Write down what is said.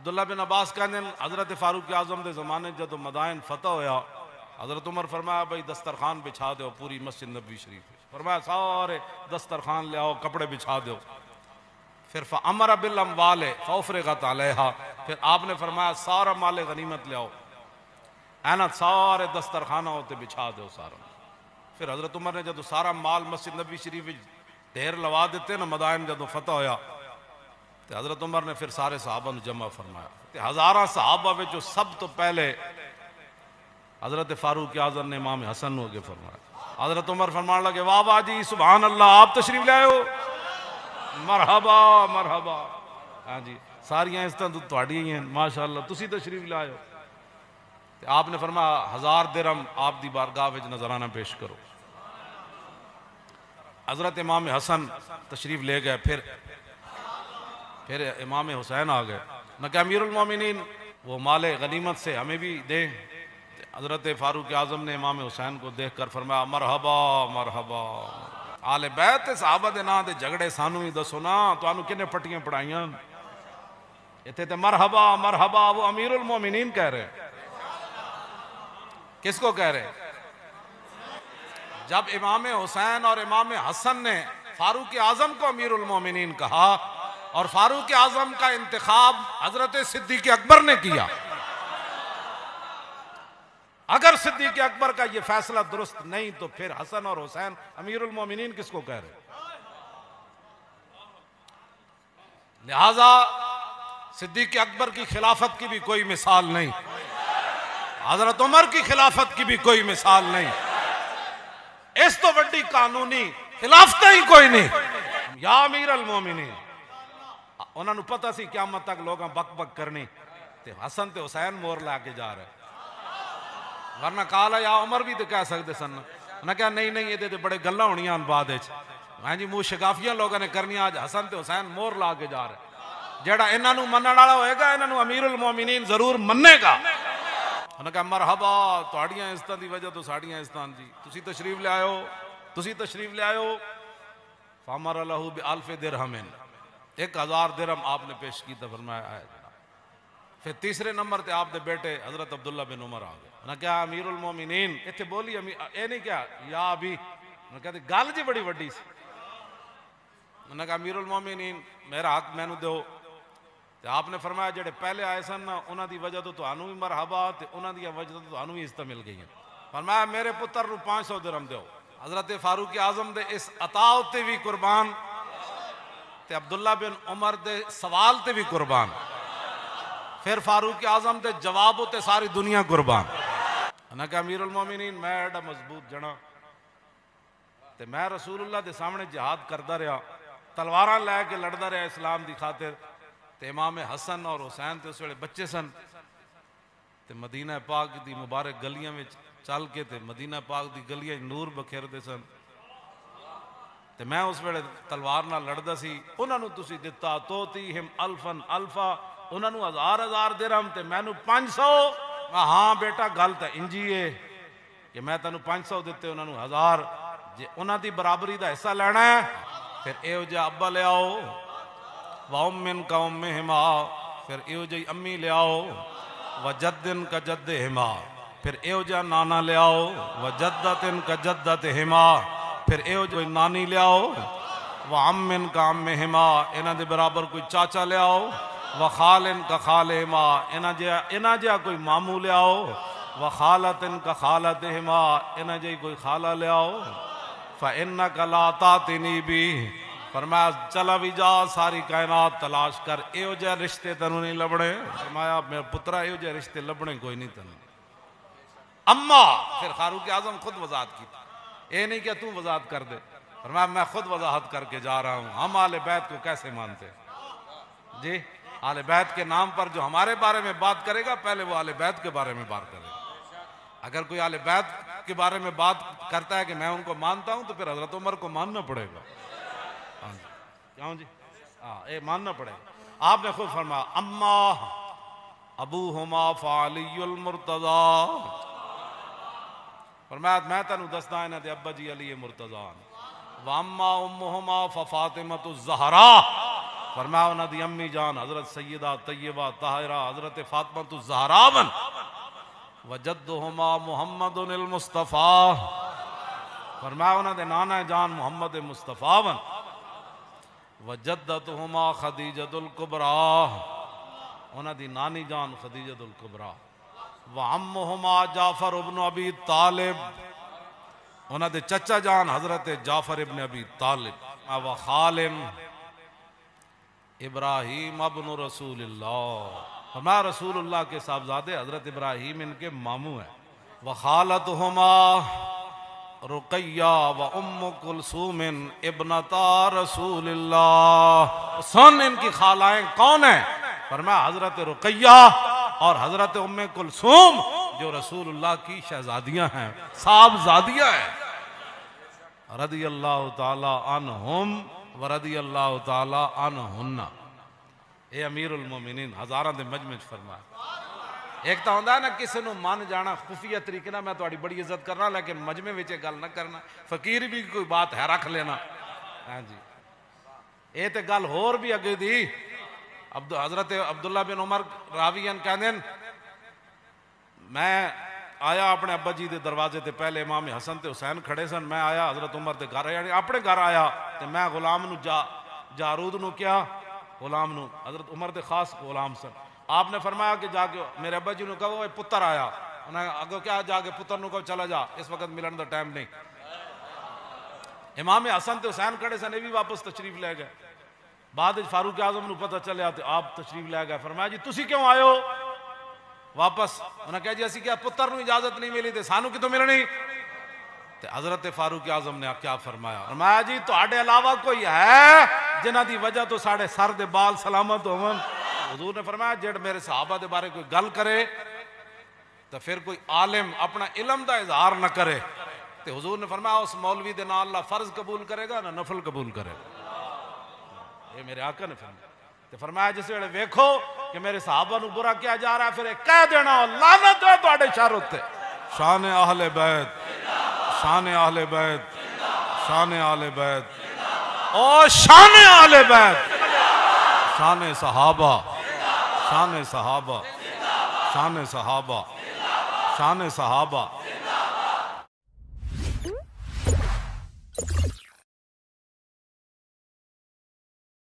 عبداللہ بن عباس کہنے حضرت فاروق اعظم دے زمانے جدو مدائن فتح ہویا، حضرت عمر فرمایا بھائی دسترخوان بچھا دیو پوری مسجد نبوی شریف، فرمایا سارے دسترخوان لے آؤ، کپڑے بچھا دیو. پھر فَأَمَرَ بِالْأَمْوَالِ فَأُفْرِغَتْ عَلَيْهَا، پھر آپ نے فرمایا سارا مال غنیمت لے آؤ، اینا سارے دسترخانہ ہوتے بچھا دیو سارا. پھر حضرت عمر نے جدو سارا مال مسجد نبی شریف ڈھیر لوا دیتے نا مدائن جدو فتح ہویا، تو حضرت عمر نے پھر سارے صحابہ نے جمع فرمایا. ہزارہ صحابہ میں جو سب تو پہلے حضرت فاروق اعظم نے امام حسن ہو کے فرمایا. حضرت عمر فرمان لگے واہ واہ جی سبحان اللہ، آپ تشریف لے آئے ہو، مرحبا مرحبا. ہاں جی ساریاں اس طرح تھوڑی ہی ہیں ماشاءاللہ، تسی تشریف لے آئے ہو. آپ نے فرمایا 1000 درہم آپ دی بارگاہ وچ نذرانہ پیش کرو. حضرت امام حسن تشریف لے گئے، پھر امام حسین آ گئے. نہ کہ امیر المومنین وہ مال غنیمت سے ہمیں بھی دیں. حضرت فاروق اعظم نے امام حسین کو دیکھ کر فرمایا مرحبا مرحبا. آل بیت صحابہ دے نا دے جھگڑے سانو ہی دسو نا، تو آنو کنے پٹیاں پڑھائیاں اتنے تے مرحبا مرحبا. وہ امیر المومنین کہہ رہے ہیں. کس کو کہہ رہے ہیں؟ جب امام حسین اور امام حسن نے فاروق اعظم کو امیر المومنین کہا اور فاروق اعظم کا انتخاب حضرت صدیق اکبر نے کیا، اگر صدیق اکبر کا یہ فیصلہ درست نہیں تو پھر حسن اور حسین امیر المومنین کس کو کہہ رہے؟ لہذا صدیق اکبر کی خلافت کی بھی کوئی مثال نہیں، حضرت عمر کی خلافت کی بھی کوئی مثال نہیں، اس تو بڑی قانونی خلافتہ ہی کوئی نہیں. یا امیر المومنین، انہوں نے پتہ سی قیامت تک لوگاں بک بک کرنی، تے حسن تے حسین مور لا کے جا رہے، ورنہ کالا یا عمر بھی تو کہہ سکتے سن. نہ کہا نہیں نہیں یہ تے بڑے گلہ ہونی آن بعد اچھ ہاں جی منہ شگافیاں لوگوں نے کرنی. آج حسن تے حسین مور لا کے جا رہے، جیڑا انہاں نو منن والا ہوئے گا انہاں نو امیر المومنین ضرور مننے گا. انہوں نے کہا مرحبا تہاڑیاں عزتاں دی وجہ تو ساڑیاں عزتاں جی، تسی تشریف لے آئے ہو، تسی تشریف لے آئے ہو. فامر لہو بألف درہم، 1000 درہم آپ نے پیش کی تو فرمایا آئے. پھر تیسرے نمبر تے آپ دے بیٹے حضرت عبداللہ بن عمر آ گئے. انہوں نے کہا امیر المومنین اتھے بولی اے نہیں کیا یا ابھی، انہوں نے کہا گل جی بڑی وڈی سی. انہوں نے کہا امیر المومنین میرا حق میں نو دو. آپ نے فرمایا جڑے پہلے آئے سن نا انہاں دی وجہ تو تانوں بھی مرحبا تے انہاں دی وجہ تو تانوں بھی عزت مل گئی ہیں. فرمایا میرے پتر نو 500 درہم دیو. حضرت فاروق اعظم دے اس عطا تے بھی قربان تے عبداللہ بن عمر دے سوال تے بھی قربان، پھر فاروق اعظم دے جواب تے ساری دنیا قربان. انہاں کہا امیر المومنین میں ایڈا مضبوط جنا تے میں رسول اللہ دے سامنے جہاد کردا رہا، تلواراں لے کے لڑدا رہا اسلام دی خاطر. تے امام حسن اور حسین تے اس ویلے بچے سن تے مدینہ پاک دی مبارک گلیاں میں چل کے تے مدینہ پاک دی گلیاں نور بکھیر دے سن. تے میں اس ویلے تلوار نہ لڑدا سی. انہاں نو تسی دتا توتیہم الفن الفا، انہاں نو 1000 درہم تے میں نو 500. ہاں بیٹا گل تے انجی ہے کہ میں تینوں 500 دیتے انہاں نو 1000، جے انہاں دی برابری دا حصہ لینا ہے پھر ایو جا ابا لے آؤ وَأُمِّن كَأُمِّهِمَا، پھر ایو جی امی لے آؤ وَجَدِّن كَجَدِّهِمَا، پھر ایو جا نانا لے آؤ وَجَدَّتِن كَجَدَّتِهِمَا، پھر ایو جو نانی لے آؤ وَعَمِّن كَعَمِّهِمَا، انہاں دے برابر کوئی چاچا لے آؤ وَخَالِن كَخَالِهِمَا، انہاں جا کوئی مامو لے آؤ وَخَالَتِن كَخَالَتِهِمَا، انہاں جا کوئی خالہ لے آؤ. فَإِنَّكَ لَا تَأْتِنِي بِهِ، فرمایا چلا بھی جا ساری کائنات تلاش کر، ایو جے رشتے تنوں نہیں لبنے. فرمایا میرا پترہ ایو جے رشتے لبنے کوئی نہیں تنوں. اما پھر فاروق اعظم خود وضاحت کی، اے نہیں کہ تو وضاحت کر دے. فرمایا میں خود وضاحت کر کے جا رہا ہوں. ہم آل بیت کو کیسے مانتے جی؟ آل بیت کے نام پر جو ہمارے بارے میں بات کرے گا پہلے وہ آل بیت کے بارے میں بات کرے گا. اگر کوئی آل بیت کے بارے میں بات کرتا ہے کہ میں ان کو مانتا ہوں تو پھر حضرت عمر کو ماننا پڑے گا. کیوں جی؟ اے ماننا پڑے گا. آپ نے خود فرمایا اما ابوہما فعلی المرتضی، فرمایا میں تینوں دستا ہے نا دے ابا جی علی مرتضی، واما امہما ففاطمۃ الزہرا، فرمایا انہاں دی امی جان حضرت سیدہ طیبہ طاہرہ حضرت فاطمہ الزہرا ون وجدہما محمد المصطفیٰ، فرمایا انہاں دے نانا جان محمد مصطفیٰ ون وجدتہما خدیجۃ الکبریٰ، انہاں دی نانی جان خدیجۃ الکبریٰ، وعمہما جعفر ابن ابی طالب، انہاں دے چچا جان حضرت جعفر ابن ابی طالب، وخالم ابراہیم ابن رسول اللہ، فرمایا رسول اللہ کے صاحبزادے حضرت ابراہیم ان کے ماموں ہیں، وخالتہما رقیہ و ام کلثوم ابنتا رسول اللہ، سن ان کی خالائیں کون ہیں؟ فرمایا حضرت رقیہ اور حضرت ام کلثوم جو رسول اللہ کی شہزادیاں ہیں، صاحبزادیاں ہیں، رضی اللہ تعالی عنہم ورضی اللہ تعالی عنہن۔ اے امیر المومنین ہزاراں دے مجمع فرمایا، ایک تو ہوندہ ہے نا کسی نو مان جانا خفیہ طریقے نہ، میں تو بڑی عزت کرنا لیکن مجمع وچے گل نہ کرنا، فقیر بھی کوئی بات ہے رکھ لینا، ہاں جی اے تے گل ہور بھی اگے دی، حضرت عبداللہ بن عمر راویان کہندے میں آیا اپنے ابا جی دے دروازے تے پہلے امام حسن تے حسین کھڑے سن، میں آیا حضرت عمر دے گھر، یعنی اپنے گھر آیا تے میں غلام نو جارود نو کیا غلام نو، حضرت عمر دے خاص غلام سن، آپ نے فرمایا کہ جا کے میرے ابا جی نو کہو اے پتر آیا، انہوں نے اگو کیا جا کے پتر نو کہو چلا جا اس وقت ملن دا ٹائم نہیں، امام حسن تے حسین کھڑے سن، یہ بھی واپس تشریف لے گئے، بعد فاروق اعظم نو پتہ چلیا تے آپ تشریف لے گئے، فرمایا جی تسی کیوں آئے ہو واپس؟ انہوں نے کہا جی اسی کیا پتر نو اجازت نہیں ملی تے سانو کی تو ملنی، تے حضرت فاروق اعظم نے کیا فرمایا؟ فرمایا جی تو آڑے علاوہ کوئی ہے جنہ دی وجہ تو ساڑھے سر دے بال سلامت ہون؟ حضور نے فرمایا جڑ میرے صحابہ دے بارے کوئی گل کرے تو پھر کوئی عالم اپنا علم دا اظہار نہ کرے، تے حضور نے فرمایا اس مولوی دے نال اللہ فرض قبول کرے گا نہ نفل قبول کرے گا، یہ میرے آقا نے فرمایا، تے فرمایا جس ویلے ویکھو کہ میرے صحابہ نو برا کیا جا رہا ہے پھر ایک کہہ دینا لعنت ہے تواڈے شر اُتے، شان اہل بیت، شان اہل بیت، شان اہل بیت، او شان اہل بیت، شان صحابہ، شان صحابہ، شان صحابہ، شان صحابہ،